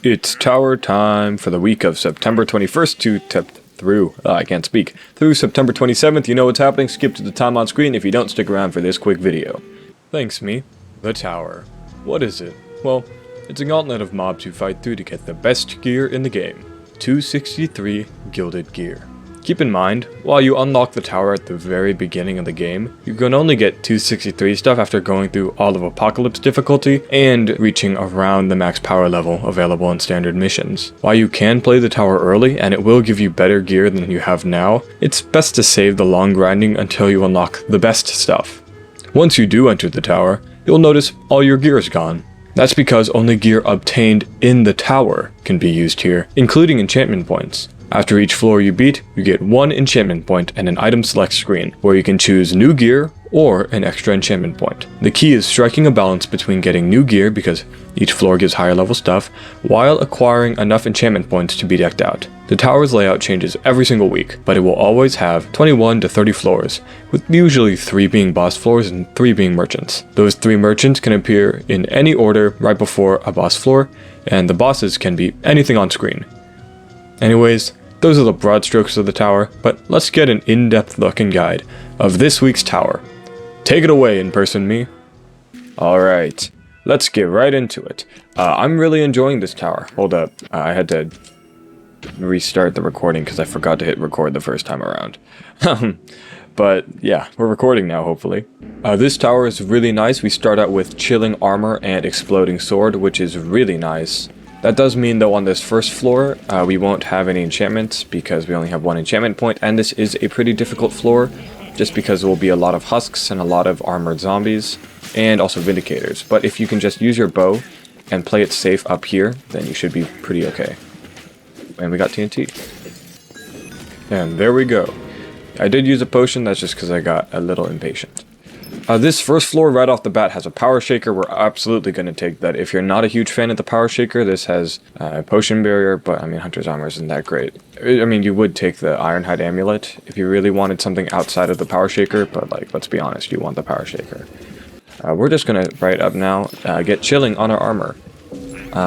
It's tower time for the week of September 21st through September 27th. You know what's happening, skip to the time on screen if you don't stick around for this quick video. Thanks me. The tower. What is it? Well, it's a gauntlet of mobs you fight through to get the best gear in the game. 263 gilded gear. Keep in mind, while you unlock the tower at the very beginning of the game, you can only get 263 stuff after going through all of Apocalypse difficulty and reaching around the max power level available in standard missions. While you can play the tower early and it will give you better gear than you have now, it's best to save the long grinding until you unlock the best stuff. Once you do enter the tower, you'll notice all your gear is gone. That's because only gear obtained in the tower can be used here, including enchantment points. After each floor you beat, you get 1 enchantment point and an item select screen, where you can choose new gear or an extra enchantment point. The key is striking a balance between getting new gear, because each floor gives higher level stuff, while acquiring enough enchantment points to be decked out. The tower's layout changes every single week, but it will always have 21 to 30 floors, with usually 3 being boss floors and 3 being merchants. Those 3 merchants can appear in any order right before a boss floor, and the bosses can be anything on screen. Anyways, those are the broad strokes of the tower, but let's get an in-depth look and guide of this week's tower. Take it away, in-person me. Alright, let's get right into it. I'm really enjoying this tower. Hold up, I had to restart the recording because I forgot to hit record the first time around. But yeah, we're recording now, hopefully. This tower is really nice. We start out with chilling armor and exploding sword, which is really nice. That does mean, though, on this first floor, we won't have any enchantments because we only have 1 enchantment point, and this is a pretty difficult floor, just because there will be a lot of husks and a lot of armored zombies, and also vindicators. But if you can just use your bow and play it safe up here, then you should be pretty okay. And we got TNT. And there we go. I did use a potion, that's just because I got a little impatient. This first floor right off the bat has a power shaker. We're absolutely going to take that. If you're not a huge fan of the power shaker, this has a potion barrier, but I mean, Hunter's Armor isn't that great. I mean, you would take the Ironhide Amulet if you really wanted something outside of the power shaker, but like, let's be honest, you want the power shaker. We're just going to, right up now, get chilling on our armor.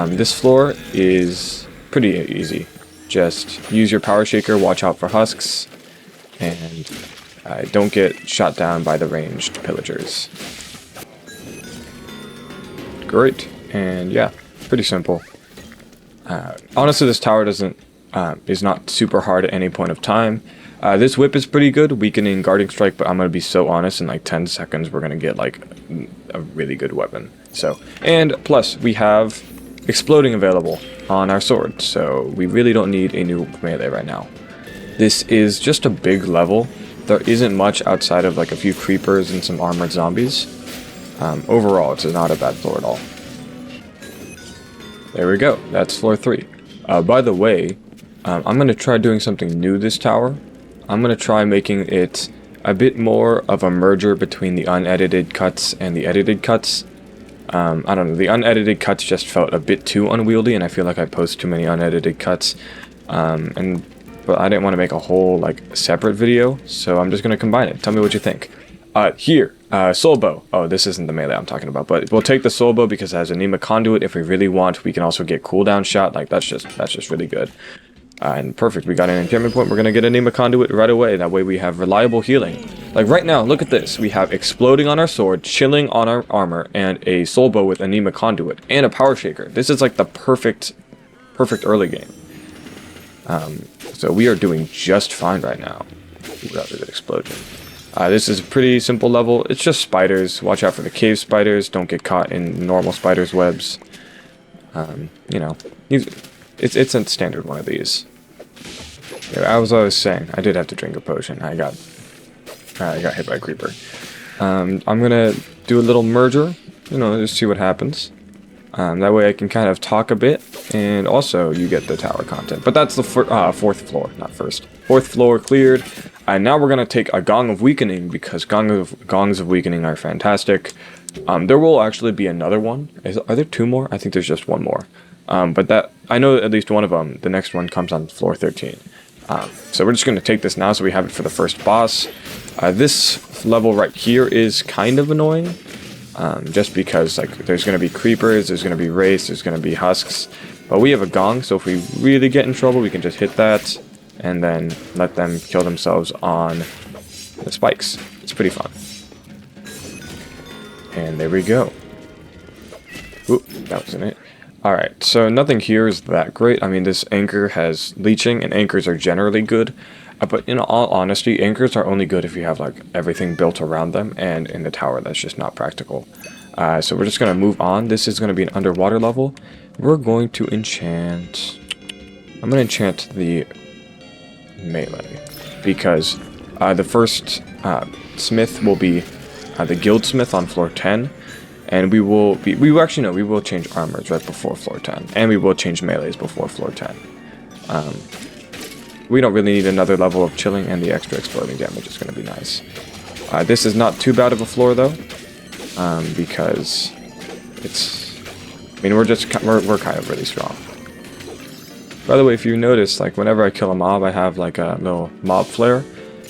This floor is pretty easy. Just use your power shaker, watch out for husks, and don't get shot down by the ranged pillagers. Great, and yeah, pretty simple. Honestly, this tower is not super hard at any point of time. This whip is pretty good, weakening guarding strike, but I'm gonna be so honest, in like 10 seconds we're gonna get like a really good weapon. So, and plus we have exploding available on our sword, so we really don't need a new melee right now. This is just a big level. There isn't much outside of like a few creepers and some armored zombies. Overall, it's not a bad floor at all. There we go, that's floor 3. By the way, I'm going to try doing something new this tower. I'm going to try making it a bit more of a merger between the unedited cuts and the edited cuts. I don't know, the unedited cuts just felt a bit too unwieldy, and I feel like I post too many unedited cuts. But I didn't want to make a whole like separate video, so I'm just going to combine it. Tell me what you think. Here, soul bow. Oh, this isn't the melee I'm talking about, but we'll take the soul bow because it has anemic conduit. If we really want, we can also get cooldown shot. Like that's just really good. And perfect, we got an enchantment point. We're going to get anemic conduit right away. That way we have reliable healing. Like right now, look at this. We have exploding on our sword, chilling on our armor, and a soul bow with anemic conduit, and a power shaker. This is like the perfect early game. So we are doing just fine right now. Ooh, that was a good explosion. This is a pretty simple level. It's just spiders. Watch out for the cave spiders. Don't get caught in normal spiders' webs. You know, it's a standard one of these. Yeah, as I was saying, I did have to drink a potion. I got hit by a creeper. I'm gonna do a little merger. You know, just see what happens. That way I can kind of talk a bit, and also you get the tower content. But that's the 4th floor, not first. 4th floor cleared, and now we're going to take a Gong of Weakening, because Gongs of Weakening are fantastic. There will actually be another one. Are there 2 more? I think there's just 1 more. But that I know at least one of them. The next one comes on floor 13. So we're just going to take this now so we have it for the first boss. This level right here is kind of annoying. just because like there's going to be creepers, there's going to be wraiths, there's going to be husks. But we have a gong, so if we really get in trouble, we can just hit that and then let them kill themselves on the spikes. It's pretty fun. And there we go. Oop, that wasn't it. Alright, so nothing here is that great. I mean, this anchor has leeching, and anchors are generally good. But in all honesty, anchors are only good if you have like everything built around them, and in the tower that's just not practical. So we're just going to move on. This is going to be an underwater level. We're going to enchant... I'm going to enchant the melee, because the first smith will be the guildsmith on floor 10, and we will change armors right before floor 10, and we will change melees before floor 10. We don't really need another level of chilling, and the extra exploding damage is going to be nice. This is not too bad of a floor though, because it's... I mean, we're kind of really strong. By the way, if you notice, like whenever I kill a mob, I have like a little mob flare.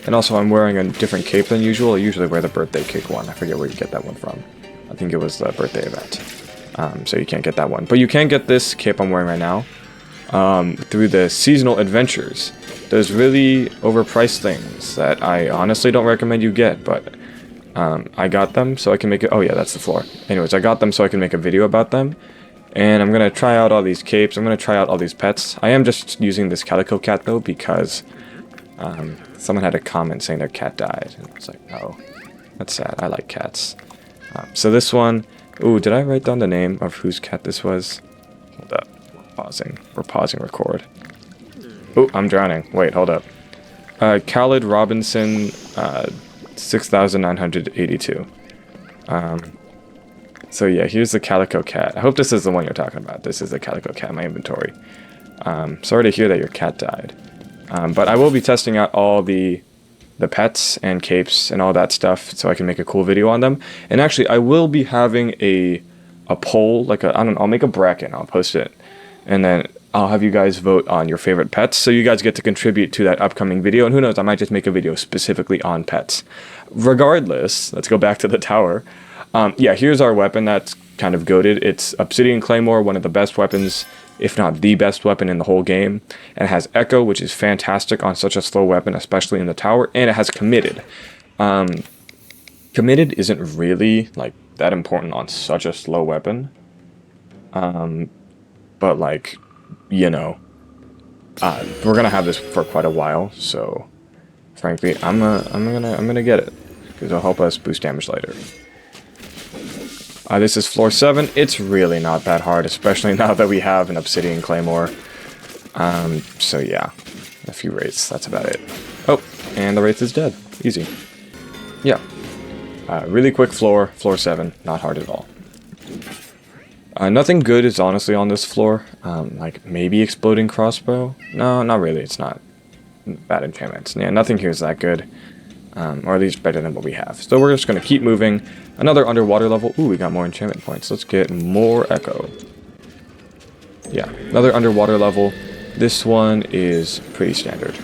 And also I'm wearing a different cape than usual. I usually wear the birthday cake one. I forget where you get that one from. I think it was the birthday event. So you can't get that one. But you can get this cape I'm wearing right now through the seasonal adventures. There's really overpriced things that I honestly don't recommend you get, but I got them so I can make it... Oh yeah, that's the floor. Anyways, I got them so I can make a video about them. And I'm going to try out all these capes. I'm going to try out all these pets. I am just using this calico cat, though, because someone had a comment saying their cat died. And it's like, oh, that's sad. I like cats. So this one... Ooh, did I write down the name of whose cat this was? Hold up. We're pausing record. Ooh, I'm drowning. Wait, hold up. Khalid Robinson, 6982. So yeah, here's the calico cat. I hope this is the one you're talking about. This is the calico cat in my inventory. Sorry to hear that your cat died. But I will be testing out all the pets and capes and all that stuff so I can make a cool video on them. And actually, I will be having a poll, like I don't know, I'll make a bracket and I'll post it. And then I'll have you guys vote on your favorite pets, so you guys get to contribute to that upcoming video. And who knows, I might just make a video specifically on pets. Regardless, let's go back to the tower. Yeah, here's our weapon that's kind of goated. It's Obsidian Claymore, one of the best weapons, if not the best weapon in the whole game. And it has Echo, which is fantastic on such a slow weapon, especially in the tower. And it has Committed. Committed isn't really like that important on such a slow weapon. But like, you know, we're gonna have this for quite a while. So, frankly, I'm gonna get it because it'll help us boost damage later. This is floor 7. It's really not that hard, especially now that we have an Obsidian Claymore. So yeah, a few wraiths, that's about it. Oh, and the wraith is dead. Easy. Yeah. Really quick floor, floor 7, not hard at all. Nothing good is honestly on this floor. Like maybe exploding crossbow? No, not really, it's not bad enchantments. Yeah, nothing here is that good. Or at least better than what we have. So we're just going to keep moving. Another underwater level. Ooh, we got more enchantment points. Let's get more Echo. Yeah, another underwater level. This one is pretty standard.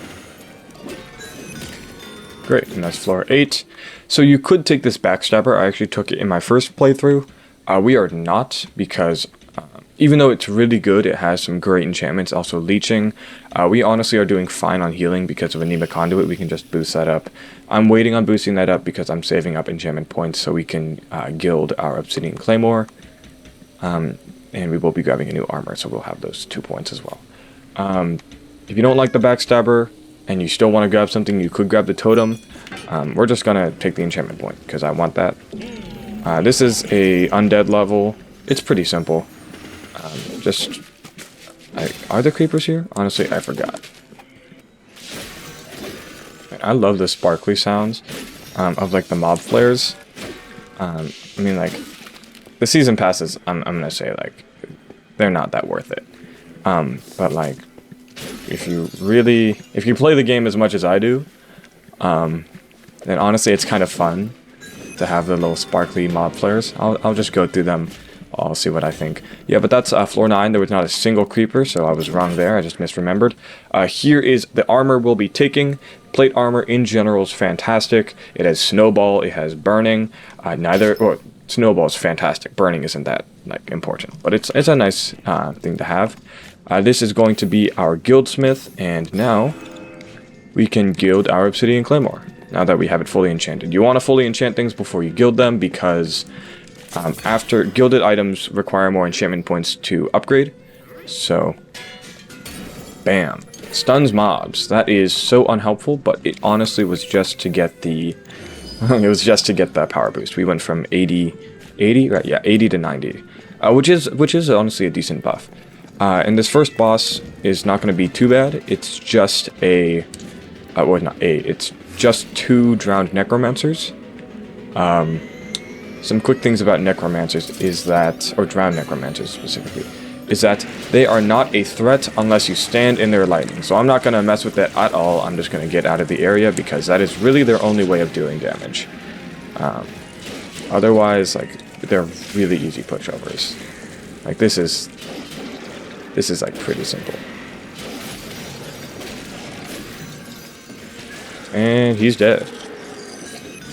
Great, and that's floor 8. So you could take this backstabber. I actually took it in my first playthrough. We are not, because even though it's really good, it has some great enchantments, also leeching. We honestly are doing fine on healing because of Anemic Conduit. We can just boost that up. I'm waiting on boosting that up because I'm saving up enchantment points so we can guild our Obsidian Claymore. And we will be grabbing a new armor, so we'll have those 2 points as well. If you don't like the backstabber and you still want to grab something, you could grab the totem. We're just going to take the enchantment point because I want that. This is a undead level. It's pretty simple. Are there creepers here? Honestly, I forgot. I love the sparkly sounds of like the mob flares. I mean, like the season passes. I'm gonna say like they're not that worth it. But like if you play the game as much as I do, then honestly, it's kind of fun to have the little sparkly mob flares. I'll just go through them. I'll see what I think. Yeah, but that's floor 9. There was not a single creeper, so I was wrong there. I just misremembered. Here is the armor we'll be taking. Plate armor in general is fantastic. It has snowball. It has burning. snowball is fantastic. Burning isn't that like important, but it's a nice thing to have. This is going to be our guildsmith, and now we can guild our Obsidian Claymore. Now that we have it fully enchanted, you want to fully enchant things before you guild them because after gilded items require more enchantment points to upgrade. So, bam, stuns mobs. That is so unhelpful, but it honestly was just to get the it was just to get that power boost. We went from 80, right? Yeah, 80 to 90, which is honestly a decent buff. And this first boss is not going to be too bad. It's just it's just 2 drowned necromancers. Some quick things about necromancers is that, or drowned necromancers specifically, is that they are not a threat unless you stand in their lightning. So I'm not going to mess with that at all. I'm just going to get out of the area because that is really their only way of doing damage. Otherwise, like, they're really easy pushovers. Like, this is like pretty simple. And he's dead.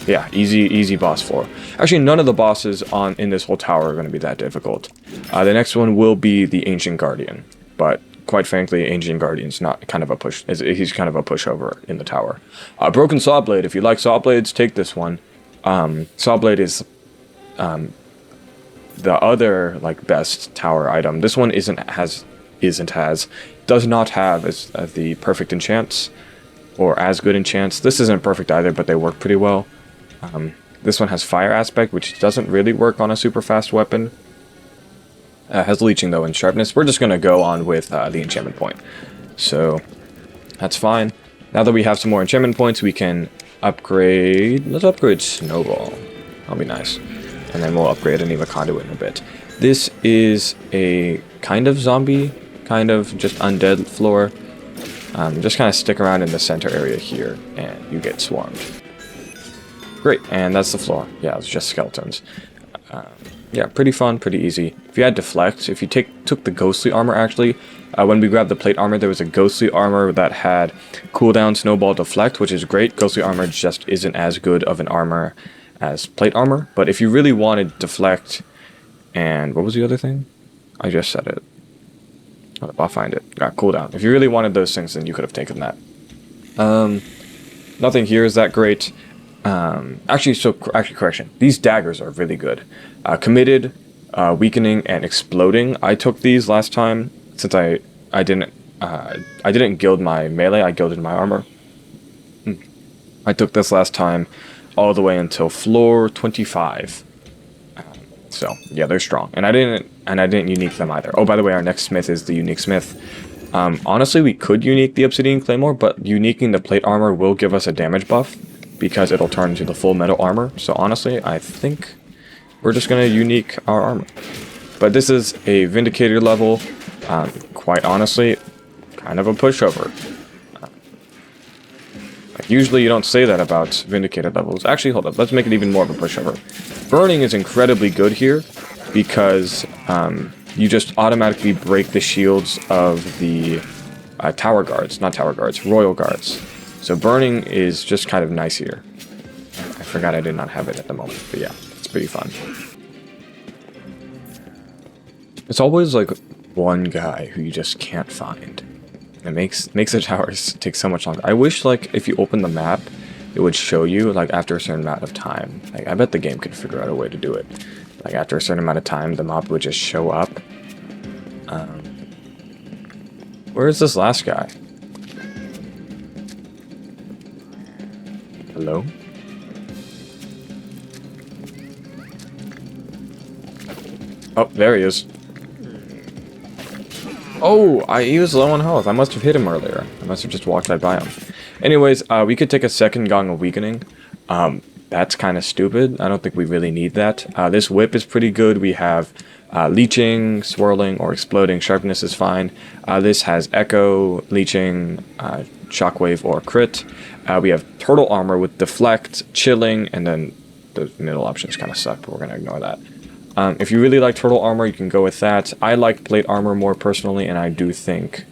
Yeah, easy boss 4. Actually, none of the bosses in this whole tower are going to be that difficult. The next one will be the Ancient Guardian, but quite frankly, Ancient Guardian's not kind of a push. He's kind of a pushover in the tower. Broken Sawblade. If you like Sawblades, take this one. Sawblade is the other like best tower item. This one does not have as the perfect enchants or as good enchants. This isn't perfect either, but they work pretty well. This one has fire aspect, which doesn't really work on a super fast weapon. Has leeching though and sharpness. We're just gonna go on with the enchantment point, so that's fine. Now that we have some more enchantment points, we can upgrade. Let's upgrade Snowball. That'll be nice, and then we'll upgrade Anima Conduit in a bit. This is a kind of zombie, kind of just undead floor. Just kind of stick around in the center area here, and you get swarmed. Great, and that's the floor. Yeah, it's just skeletons. Yeah, pretty fun, pretty easy. If you had deflect, if you took the ghostly armor, actually, when we grabbed the plate armor, there was a ghostly armor that had cooldown snowball deflect, which is great. Ghostly armor just isn't as good of an armor as plate armor, but if you really wanted deflect, and what was the other thing? I just said it. I'll find it. Cooldown. If you really wanted those things, then you could have taken that. Nothing here is that great. Actually, correction. These daggers are really good. Committed, weakening, and exploding. I took these last time since I didn't guild my melee. I guilded my armor. I took this last time all the way until floor 25. So yeah, they're strong, and I didn't unique them either. Oh, by the way, our next smith is the unique smith. Honestly, we could unique the Obsidian Claymore, but uniquing the plate armor will give us a damage buff because it'll turn into the full metal armor. So honestly, I think we're just gonna unique our armor. But this is a Vindicator level. Quite honestly, kind of a pushover. Like usually you don't say that about Vindicator levels. Actually, hold up. Let's make it even more of a pushover. Burning is incredibly good here because you just automatically break the shields of the tower guards. Not tower guards, royal guards. So burning is just kind of nice here. I forgot I did not have it at the moment, but yeah, it's pretty fun. It's always like one guy who you just can't find. It makes the towers take so much longer. I wish like if you open the map, it would show you like after a certain amount of time. Like I bet the game could figure out a way to do it. Like after a certain amount of time, the mob would just show up. Where is this last guy? Hello? Oh, there he is. Oh, he was low on health. I must have hit him earlier. I must have just walked right by him. Anyways, we could take a second Gong of Weakening. That's kind of stupid. I don't think we really need that. This whip is pretty good. We have leeching, swirling, or exploding. Sharpness is fine. This has echo, leeching, shockwave, or crit. We have turtle armor with deflect, chilling, and then the middle options kind of suck, but we're going to ignore that. If you really like turtle armor, you can go with that. I like plate armor more personally, and I do think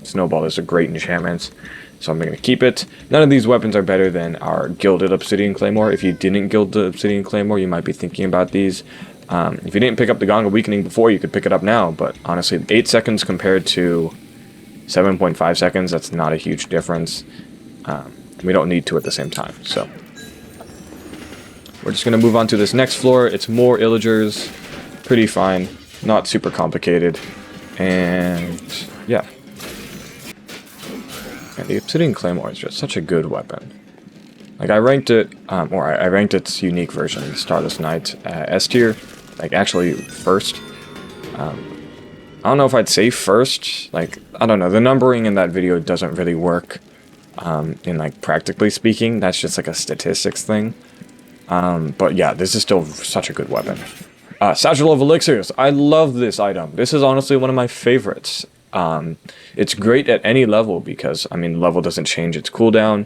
Snowball is a great enchantment, so I'm going to keep it. None of these weapons are better than our gilded Obsidian Claymore. If you didn't gild the Obsidian Claymore, you might be thinking about these. If you didn't pick up the Gong of Weakening before, you could pick it up now, but honestly, 8 seconds compared to 7.5 seconds, that's not a huge difference. We don't need to at the same time, so we're just going to move on to this next floor. It's more Illagers, pretty fine, not super complicated, and yeah. And the Obsidian Claymore is just such a good weapon. Like, I ranked it, I ranked its unique version, Starless Knight, S tier, like actually first. I don't know if I'd say first, like, I don't know, the numbering in that video doesn't really work, in like practically speaking, that's just like a statistics thing. But yeah, this is still such a good weapon. Satchel of Elixirs, I love this item. This is honestly one of my favorites. It's great at any level because, I mean, the level doesn't change its cooldown.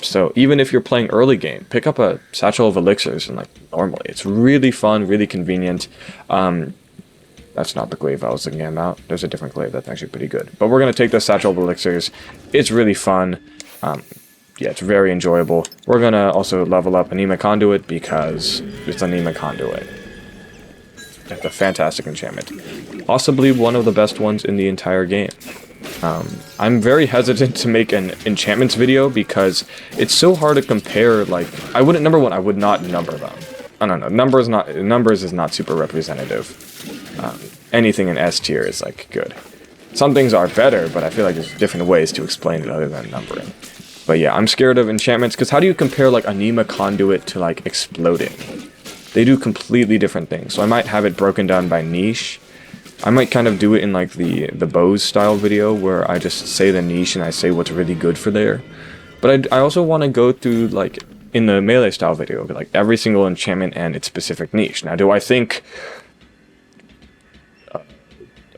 So even if you're playing early game, pick up a Satchel of Elixirs and like normally. It's really fun, really convenient. That's not the glaive I was thinking about. There's a different glaive that's actually pretty good. But we're going to take the Satchel of Elixirs. It's really fun. Yeah, it's very enjoyable. We're going to also level up Anema Conduit because it's Anema Conduit. It's a fantastic enchantment. Possibly one of the best ones in the entire game. I'm very hesitant to make an enchantments video because it's so hard to compare, like, number one, I would not number them. I don't know, numbers is not super representative. Anything in S tier is, like, good. Some things are better, but I feel like there's different ways to explain it other than numbering. But yeah, I'm scared of enchantments, because how do you compare, like, Anema Conduit to, like, Exploding? They do completely different things, so I might have it broken down by niche. I might kind of do it in, like, the bows style video, where I just say the niche and I say what's really good for there. But I also want to go through, like, in the melee style video, like, every single enchantment and its specific niche. Now, do I think...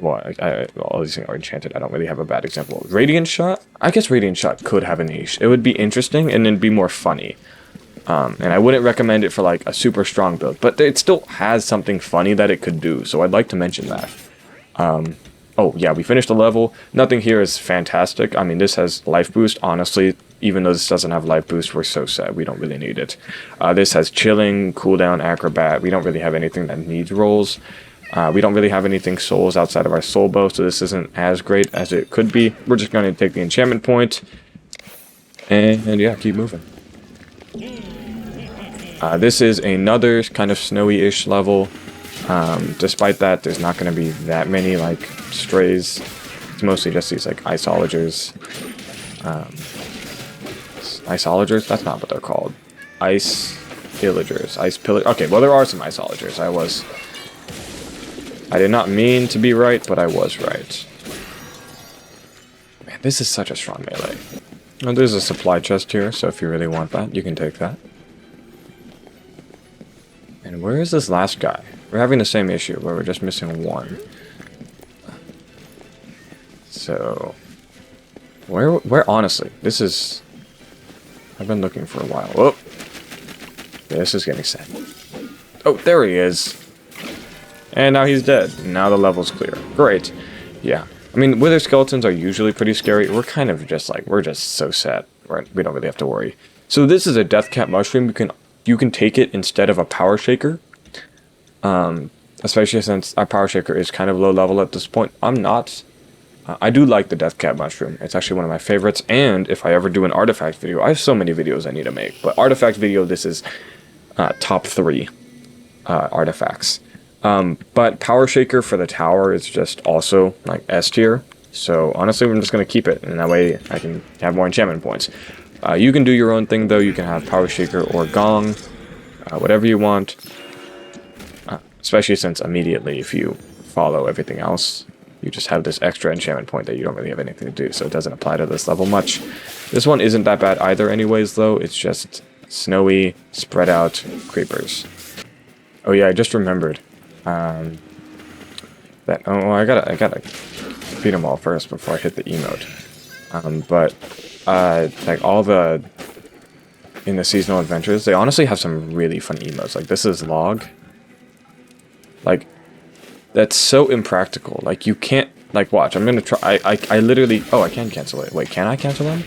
well, all these things are enchanted. I don't really have a bad example. Radiant Shot? I guess Radiant Shot could have a niche. It would be interesting, and it'd be more funny. And I wouldn't recommend it for, like, a super strong build. But it still has something funny that it could do, so I'd like to mention that. Oh, yeah, we finished the level. Nothing here is fantastic. I mean, this has life boost, honestly. Even though this doesn't have life boost, we're so sad. We don't really need it. This has chilling, cooldown, acrobat. We don't really have anything that needs rolls. We don't really have anything souls outside of our soul bow, so this isn't as great as it could be. We're just going to take the enchantment point. And yeah, keep moving. This is another kind of snowy-ish level. Despite that, there's not going to be that many, like, strays. It's mostly just these, like, isologers. Isologers? That's not what they're called. Ice pillagers. Ice pillagers. Okay, well, there are some isologers. I did not mean to be right, but I was right. Man, this is such a strong melee. Oh, there's a supply chest here, so if you really want that, you can take that. And where is this last guy? We're having the same issue, where we're just missing one. So... Where honestly? This is... I've been looking for a while. Oh! This is getting sad. Oh, there he is! And now he's dead. Now the level's clear. Great. Yeah. I mean, wither skeletons are usually pretty scary. We're kind of just like, we're just so set. We don't really have to worry. So this is a death cap mushroom. You can take it instead of a power shaker. Especially since our power shaker is kind of low level at this point. I'm not. I do like the death cap mushroom. It's actually one of my favorites. And if I ever do an artifact video, I have so many videos I need to make. But artifact video, this is top 3 artifacts. But Power Shaker for the tower is just also, like, S tier. So, honestly, I'm just going to keep it. And that way, I can have more enchantment points. You can do your own thing, though. You can have Power Shaker or Gong. Whatever you want. Especially since immediately, if you follow everything else, you just have this extra enchantment point that you don't really have anything to do. So, it doesn't apply to this level much. This one isn't that bad either anyways, though. It's just snowy, spread out creepers. Oh, yeah, I just remembered. I gotta beat them all first before I hit the emote. Like all in the seasonal adventures, they honestly have some really fun emotes. Like this is log. Like that's so impractical. Like you can't Like, watch. I'm gonna try. I literally. Oh, I can cancel it. Wait, can I cancel them?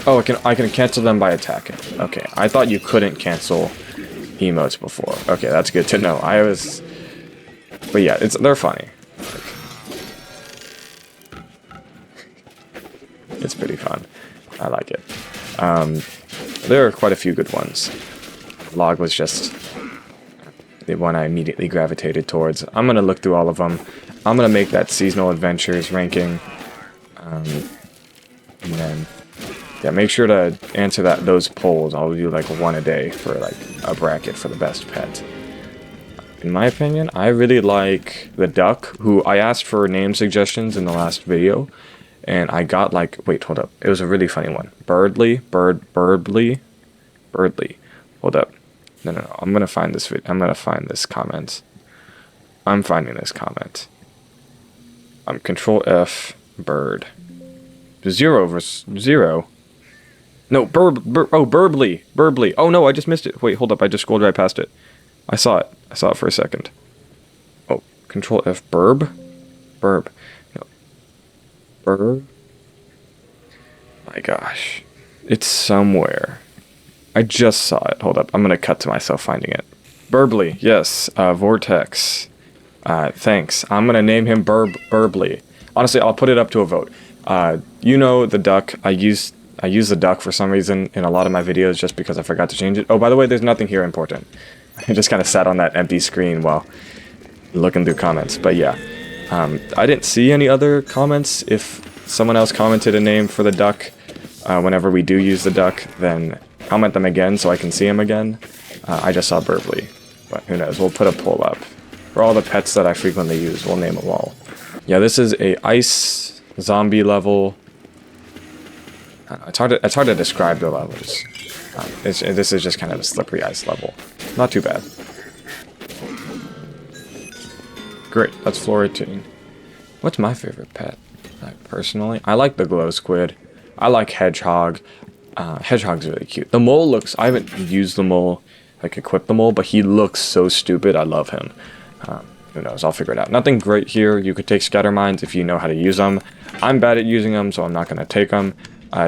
Oh, I can cancel them by attacking. Okay, I thought you couldn't cancel emotes before. Okay, that's good to know. I was. But yeah, they're funny. It's pretty fun. I like it. There are quite a few good ones. Log was just the one I immediately gravitated towards. I'm going to look through all of them. I'm going to make that seasonal adventures ranking. And then, yeah, make sure to answer those polls. I'll do like one a day for like a bracket for the best pet. In my opinion, I really like the duck, who I asked for name suggestions in the last video. And I got like, wait, hold up. It was a really funny one. Birdly. Hold up. No. I'm going to find this video. I'm going to find this comment. I'm finding this comment. Control F, bird. 0 versus 0. No, Burbly. Oh no, I just missed it. Wait, hold up. I just scrolled right past it. I saw it for a second. Oh, Control F, Burb. My gosh. It's somewhere. I just saw it. Hold up. I'm going to cut to myself finding it. Burbly. Yes. Vortex. Thanks. I'm going to name him Burbly. Honestly, I'll put it up to a vote. You know the duck. I use the duck for some reason in a lot of my videos just because I forgot to change it. Oh, by the way, there's nothing here important. I just kind of sat on that empty screen while looking through comments. But yeah. I didn't see any other comments. If someone else commented a name for the duck, whenever we do use the duck, then comment them again so I can see them again. I just saw Burbly, but who knows? We'll put a poll up. For all the pets that I frequently use, we'll name them all. Yeah, this is a ice zombie level. It's hard to describe the levels. This is just kind of a slippery ice level. Not too bad. Great, that's Florentine. What's my favorite pet? Personally, I like the glow squid. I like hedgehog. Hedgehog's really cute. The mole looks... I haven't used the mole, like equipped the mole, but he looks so stupid. I love him. Who knows? I'll figure it out. Nothing great here. You could take scatter mines if you know how to use them. I'm bad at using them, so I'm not going to take them.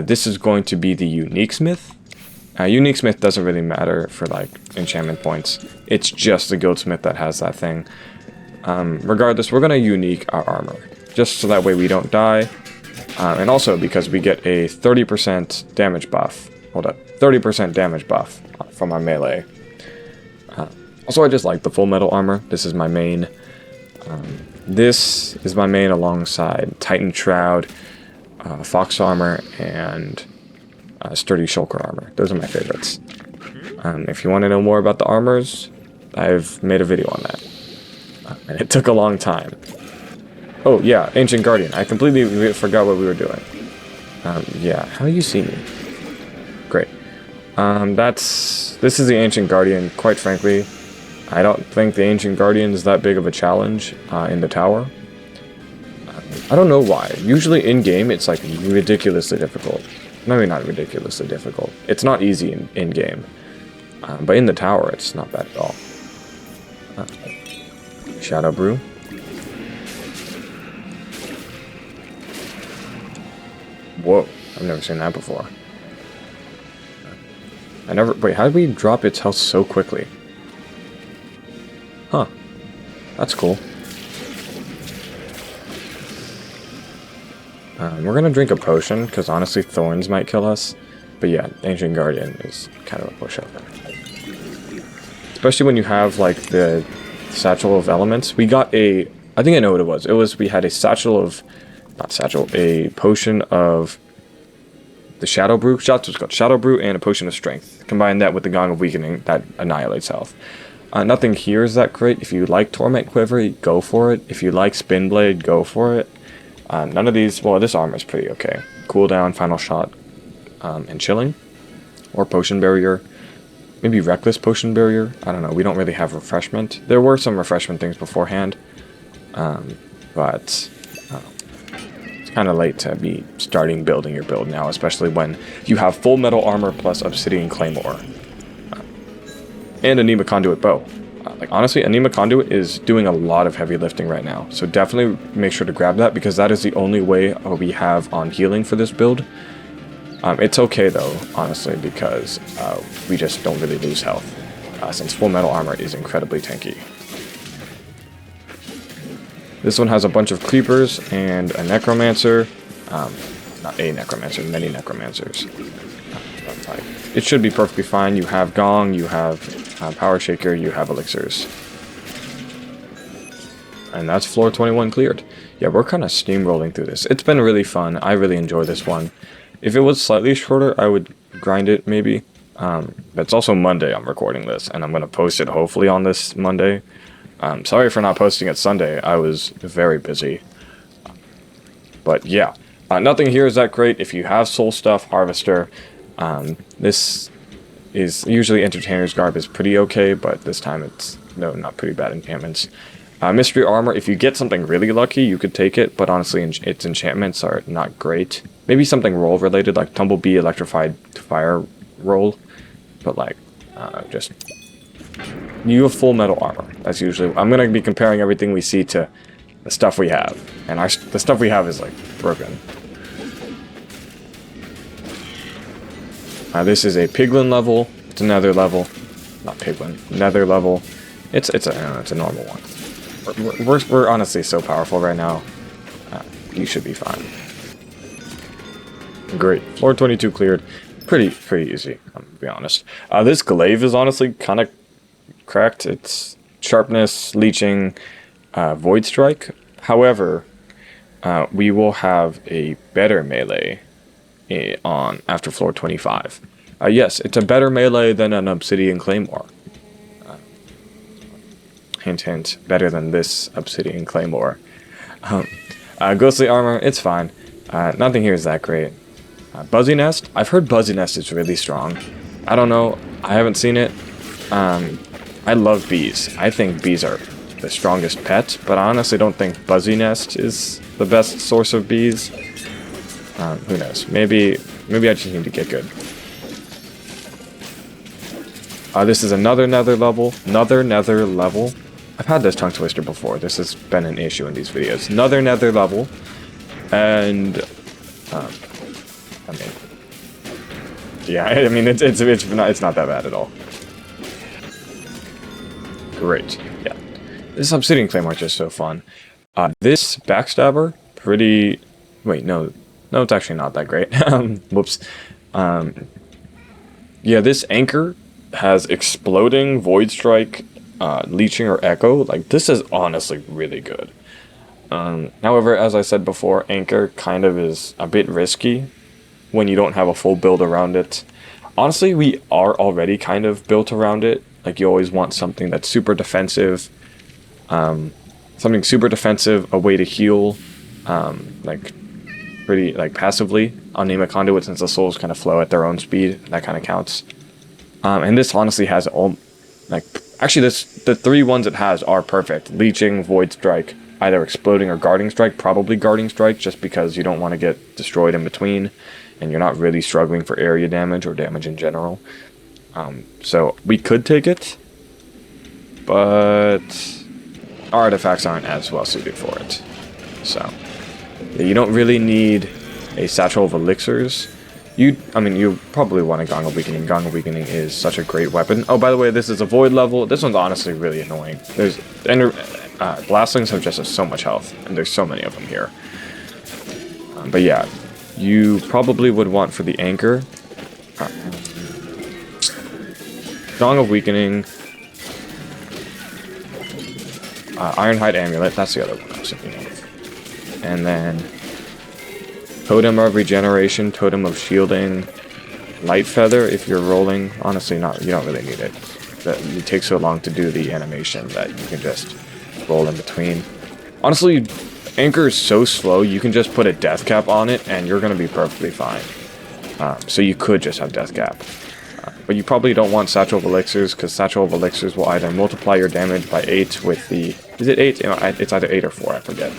This is going to be the Unique Smith. Unique Smith doesn't really matter for like enchantment points. It's just the Guildsmith that has that thing. Regardless, we're going to unique our armor, just so that way we don't die, and also because we get a 30% damage buff. Hold up, 30% damage buff from our melee. Also, I just like the full metal armor. This is my main. This is my main alongside Titan Shroud, Fox armor, and Sturdy Shulker armor. Those are my favorites. If you want to know more about the armors, I've made a video on that. And it took a long time. Oh, yeah, Ancient Guardian. I completely forgot what we were doing. Yeah, how do you see me? Great. This is the Ancient Guardian. Quite frankly, I don't think the Ancient Guardian is that big of a challenge in the tower. I don't know why. Usually in-game, it's like ridiculously difficult. Maybe not ridiculously difficult. It's not easy in-game. But in the tower, it's not bad at all. Shadow Brew. Whoa, I've never seen that before. Wait, how did we drop its health so quickly? Huh. That's cool. We're gonna drink a potion, because honestly thorns might kill us. But yeah, Ancient Guardian is kind of a pushover. Especially when you have like the Satchel of Elements. We got I think I know what it was. We had a a potion of the Shadow Brew. What's called Shadow Brew and a potion of Strength. Combine that with the Gong of Weakening, that annihilates health. Nothing here is that great. If you like Torment Quiver, go for it. If you like Spin Blade, go for it. None of these, well, this armor is pretty okay. Cooldown, Final Shot, and Chilling. Or Potion Barrier. Maybe Reckless Potion Barrier. I don't know. We don't really have Refreshment. There were some Refreshment things beforehand. But it's kind of late to be starting building your build now, especially when you have full metal armor plus Obsidian Claymore. And a Nema Conduit Bow. Like honestly, Anima Conduit is doing a lot of heavy lifting right now, so definitely make sure to grab that because that is the only way we have on healing for this build. It's okay though, honestly, because we just don't really lose health, since full metal armor is incredibly tanky. This one has a bunch of creepers and a necromancer. Not a necromancer, many necromancers. It should be perfectly fine. You have gong, you have power shaker, you have elixirs. And that's floor 21 cleared. Yeah, we're kind of steamrolling through this. It's been really fun. I really enjoy this one. If it was slightly shorter, I would grind it maybe. But it's also Monday I'm recording this, and I'm going to post it hopefully on this Monday. Sorry for not posting it Sunday. I was very busy. But yeah, nothing here is that great. If you have soul stuff, harvester, this is usually entertainer's garb is pretty okay, but this time it's not pretty bad enchantments. Mystery armor, if you get something really lucky, you could take it, but honestly, its enchantments are not great. Maybe something roll related, like Tumblebee, Electrified Fire roll, but like, just, you have full metal armor. That's usually, I'm going to be comparing everything we see to the stuff we have, and the stuff we have is like broken. This is a piglin level, it's a nether level, not piglin, nether level. It's a normal one. We're honestly so powerful right now. You should be fine. Great. Floor 22 cleared. Pretty easy, I'm gonna be honest. This glaive is honestly kind of cracked. It's sharpness, leeching, void strike. However, we will have a better melee on after floor 25. Yes, it's a better melee than an Obsidian Claymore. Hint, hint, better than this Obsidian Claymore. Ghostly armor, it's fine. Nothing here is that great. Buzzy Nest, I've heard Buzzy Nest is really strong. I don't know, I haven't seen it. I love bees. I think bees are the strongest pet, but I honestly don't think Buzzy Nest is the best source of bees. Who knows? Maybe I just need to get good. This is another nether level. I've had this tongue twister before. This has been an issue in these videos. Another nether level, and I mean, yeah, I mean it's not that bad at all. Great, yeah. This Obsidian Claymore is just so fun. This backstabber, pretty. Wait, no, it's actually not that great. Whoops. Yeah, this anchor has exploding void strike, leeching or echo. Like, this is honestly really good. However, as I said before, anchor kind of is a bit risky when you don't have a full build around it. Honestly, we are already kind of built around it. Like, you always want something that's super defensive, something super defensive, a way to heal, like pretty like passively on Name a Conduit, since the souls kind of flow at their own speed. That kind of counts. And this honestly has all, like, actually the three ones it has are perfect. Leeching, Void Strike, either Exploding or Guarding Strike. Probably Guarding Strike, just because you don't want to get destroyed in between, and you're not really struggling for area damage or damage in general. So we could take it, but our artifacts aren't as well suited for it. So yeah, you don't really need a Satchel of Elixirs. I mean, you probably want a Gong of Weakening. Gong of Weakening is such a great weapon. Oh, by the way, this is a Void level. This one's honestly really annoying. Blastlings have just so much health, and there's so many of them here. But yeah, you probably would want for the Anchor, Gong of Weakening, Ironhide Amulet, that's the other one I was thinking of. And then Totem of Regeneration, Totem of Shielding, Light Feather if you're rolling. Honestly, you don't really need it. It takes so long to do the animation that you can just roll in between. Honestly, Anchor is so slow, you can just put a Death Cap on it and you're going to be perfectly fine. So you could just have Death Cap. But you probably don't want Satchel of Elixirs, because Satchel of Elixirs will either multiply your damage by 8 with the... Is it 8? It's either 8 or 4, I forget.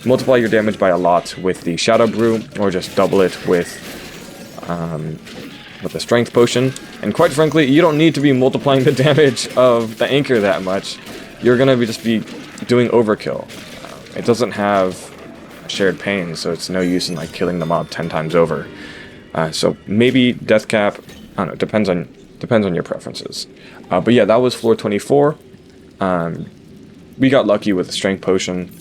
Multiply your damage by a lot with the Shadow Brew, or just double it with with the strength potion. And quite frankly, you don't need to be multiplying the damage of the anchor that much. You're gonna just be doing overkill. It doesn't have shared pain, so it's no use in like killing the mob 10 times over. So maybe death cap. I don't know. Depends on your preferences. But yeah, that was floor 24. We got lucky with the strength potion.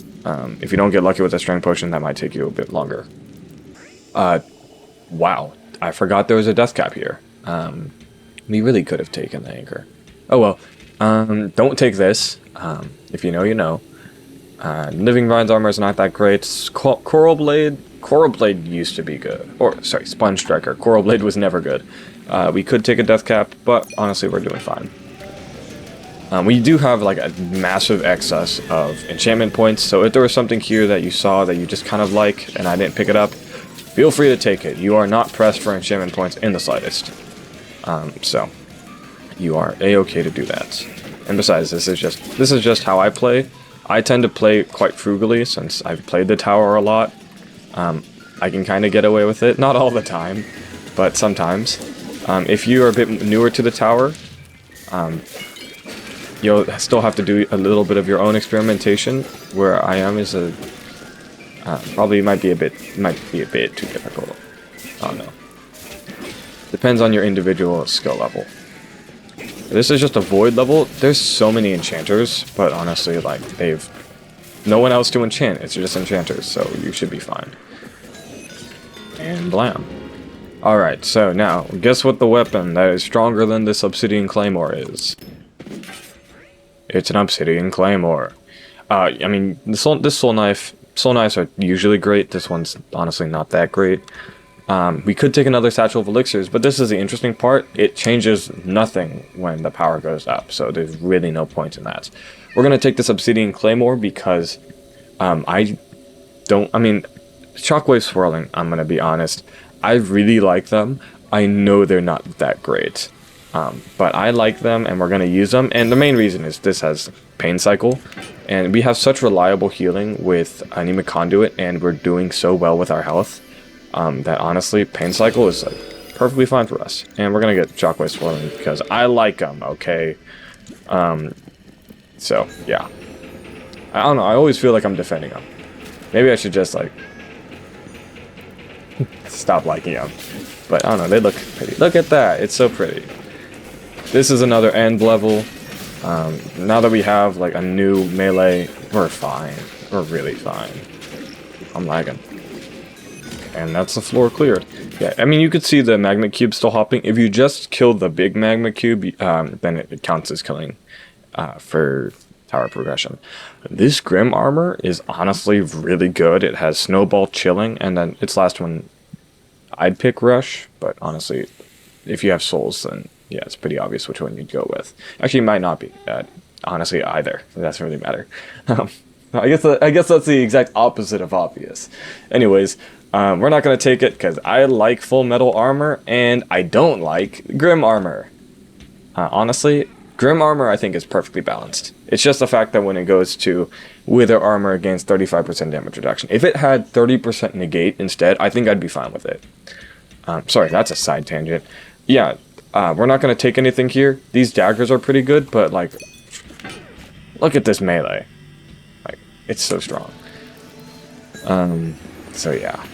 If you don't get lucky with the strength potion, that might take you a bit longer. Wow, I forgot there was a death cap here. We really could have taken the anchor. Oh well. Don't take this. If you know, you know. Living Vines armor is not that great. Coral Blade used to be good. Or, sorry, Sponge Striker. Coral Blade was never good. We could take a death cap, but honestly, we're doing fine. We do have like a massive excess of enchantment points, so if there was something here that you saw that you just kind of like, and I didn't pick it up, feel free to take it. You are not pressed for enchantment points in the slightest. So, you are a-okay to do that. And besides, this is just how I play. I tend to play quite frugally since I've played the tower a lot. I can kind of get away with it, not all the time, but sometimes. If you are a bit newer to the tower, you'll still have to do a little bit of your own experimentation. Where I am is probably might be a bit too difficult. I don't know. Depends on your individual skill level. This is just a void level. There's so many enchanters, but honestly, like, they've no one else to enchant. It's just enchanters, so you should be fine. And blam. Alright, so now, guess what the weapon that is stronger than this Obsidian Claymore is? It's an Obsidian Claymore. I mean, this soul knives are usually great. This one's honestly not that great. We could take another Satchel of Elixirs, but this is the interesting part. It changes nothing when the power goes up, so there's really no point in that. We're going to take this Obsidian Claymore because Shockwave Swirling, I'm going to be honest, I really like them. I know they're not that great, but I like them and we're going to use them, and the main reason is this has Pain Cycle, and we have such reliable healing with Anemic Conduit, and we're doing so well with our health. That honestly, Pain Cycle is like, perfectly fine for us. And we're gonna get Shockwave Swirling because I like them, okay? So, yeah. I don't know, I always feel like I'm defending them. Maybe I should just, like, stop liking them. But, I don't know, they look pretty. Look at that, it's so pretty. This is another end level. Now that we have, like, a new melee, we're fine. We're really fine. I'm lagging. And that's the floor cleared. Yeah, I mean, you could see the magma cube still hopping. If you just kill the big magma cube, then it counts as killing for tower progression. This Grim armor is honestly really good. It has Snowball, Chilling, and then its last one, I'd pick Rush, but honestly, if you have souls, then yeah, it's pretty obvious which one you'd go with. Actually, it might not be. Honestly, either. It doesn't really matter. I guess that's the exact opposite of obvious. Anyways, we're not going to take it because I like full metal armor and I don't like Grim armor. Honestly, Grim armor I think is perfectly balanced. It's just the fact that when it goes to Wither armor against 35% damage reduction. If it had 30% negate instead, I think I'd be fine with it. Sorry, that's a side tangent. Yeah, we're not going to take anything here. These daggers are pretty good, but like, look at this melee. Like, it's so strong. So yeah.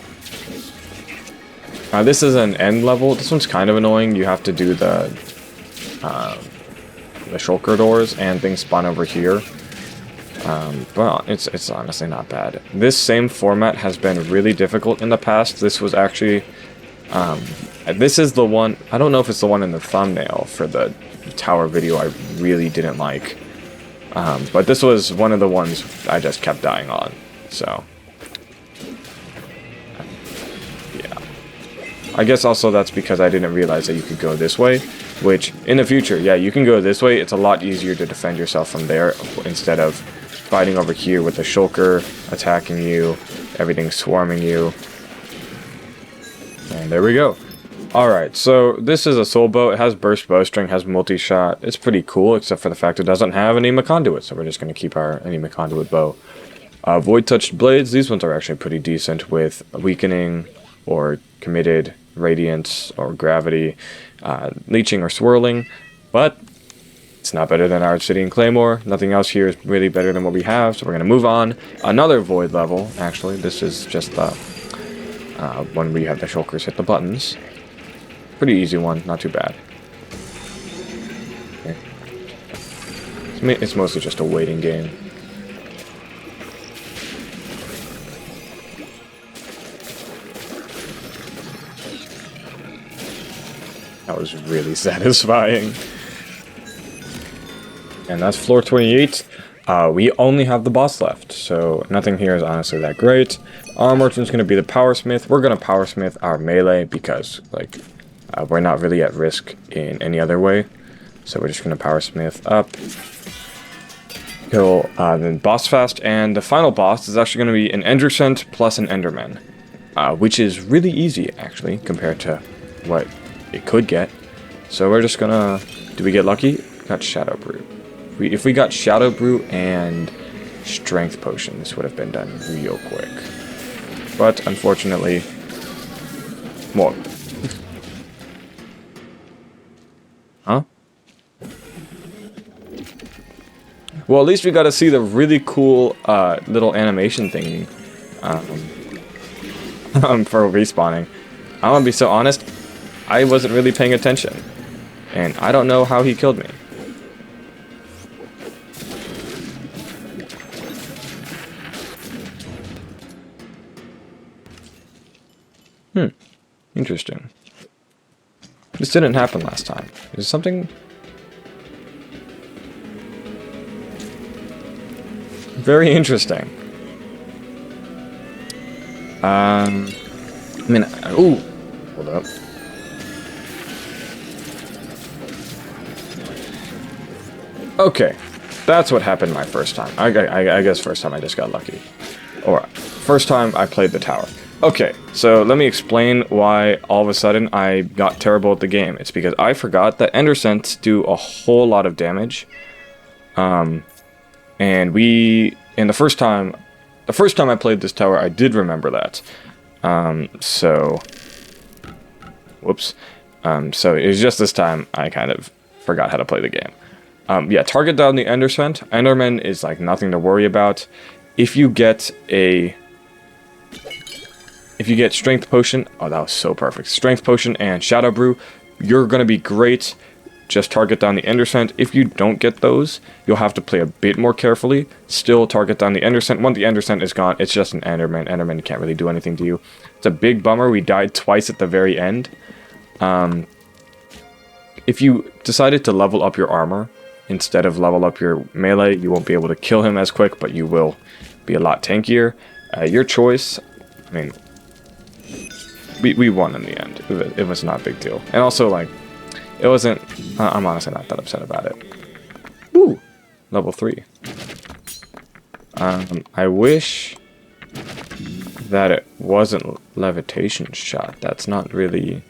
This is an end level. This one's kind of annoying. You have to do the shulker doors and things spawn over here. But it's honestly not bad. This same format has been really difficult in the past. This was actually this is the one, I don't know if it's the one in the thumbnail for the tower video I really didn't like. But this was one of the ones I just kept dying on. So I guess also that's because I didn't realize that you could go this way, which in the future, yeah, you can go this way. It's a lot easier to defend yourself from there instead of fighting over here with the shulker attacking you, everything swarming you. And there we go. Alright, so this is a soul bow. It has burst bowstring, has multi-shot. It's pretty cool, except for the fact it doesn't have Anemic Conduit, so we're just going to keep our Anemic Conduit bow. Void touched blades, these ones are actually pretty decent with weakening or committed radiance or gravity, leeching or swirling, but it's not better than our Obsidian Claymore. Nothing else here is really better than what we have, so we're going to move on. Another void level, actually. This is just the when we have the shulkers hit the buttons. Pretty easy one, not too bad. Okay. It's mostly just a waiting game. That was really satisfying. And that's floor 28. We only have the boss left, so nothing here is honestly that great. Our merchant's going to be the powersmith. We're going to powersmith our melee because, like, we're not really at risk in any other way. So we're just going to powersmith up. Kill then boss fast, and the final boss is actually going to be an Endercent plus an Enderman, which is really easy actually compared to what it could get. So we're just gonna. Do we get lucky? Got Shadow Brew. If we got Shadow Brew and Strength Potion, this would have been done real quick. But unfortunately, more. Huh? Well, at least we got to see the really cool little animation thingy for respawning. I'm gonna be so honest, I wasn't really paying attention, and I don't know how he killed me. Interesting. This didn't happen last time. Is something very interesting. I mean, ooh, hold up. Okay, that's what happened my first time. I guess first time I just got lucky. Or first time I played the tower. Okay, so let me explain why all of a sudden I got terrible at the game. It's because I forgot that Endercents do a whole lot of damage. And the first time I played this tower, I did remember that. Whoops. So it was just this time I kind of forgot how to play the game. Yeah, target down the Endercent. Enderman is like nothing to worry about. If you get Strength Potion, oh, that was so perfect. Strength Potion and Shadow Brew, you're going to be great. Just target down the Endercent. If you don't get those, you'll have to play a bit more carefully. Still target down the Endercent. Once the Endercent is gone, it's just an Enderman. Enderman can't really do anything to you. It's a big bummer. We died twice at the very end. If you decided to level up your armor instead of level up your melee, you won't be able to kill him as quick, but you will be a lot tankier. Your choice. I mean, we won in the end. It was not a big deal. And also, like, it wasn't... I'm honestly not that upset about it. Woo! Level 3. I wish that it wasn't levitation shot. That's not really...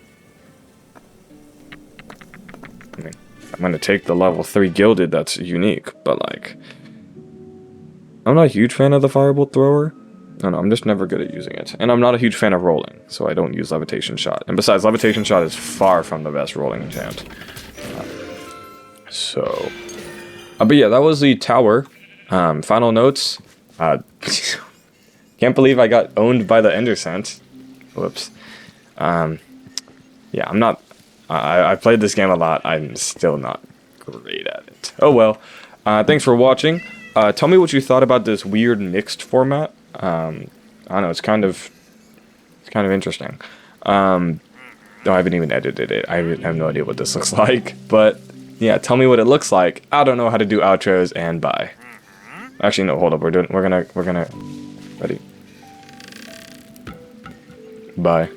I mean, I'm going to take the level 3 gilded. That's unique. But, like... I'm not a huge fan of the firebolt thrower. I don't know, I'm just never good at using it. And I'm not a huge fan of rolling, so I don't use levitation shot. And besides, levitation shot is far from the best rolling enchant. But yeah, that was the tower. Final notes. Can't believe I got owned by the Endercent. Whoops. Yeah, I'm not... I played this game a lot. I'm still not great at it. Oh well. Thanks for watching. Tell me what you thought about this weird mixed format. I don't know, it's kind of interesting. No, I haven't even edited it. I have no idea what this looks like, but yeah, tell me what it looks like. I don't know how to do outros, and bye. Actually, no, hold up. We're gonna ready. Bye.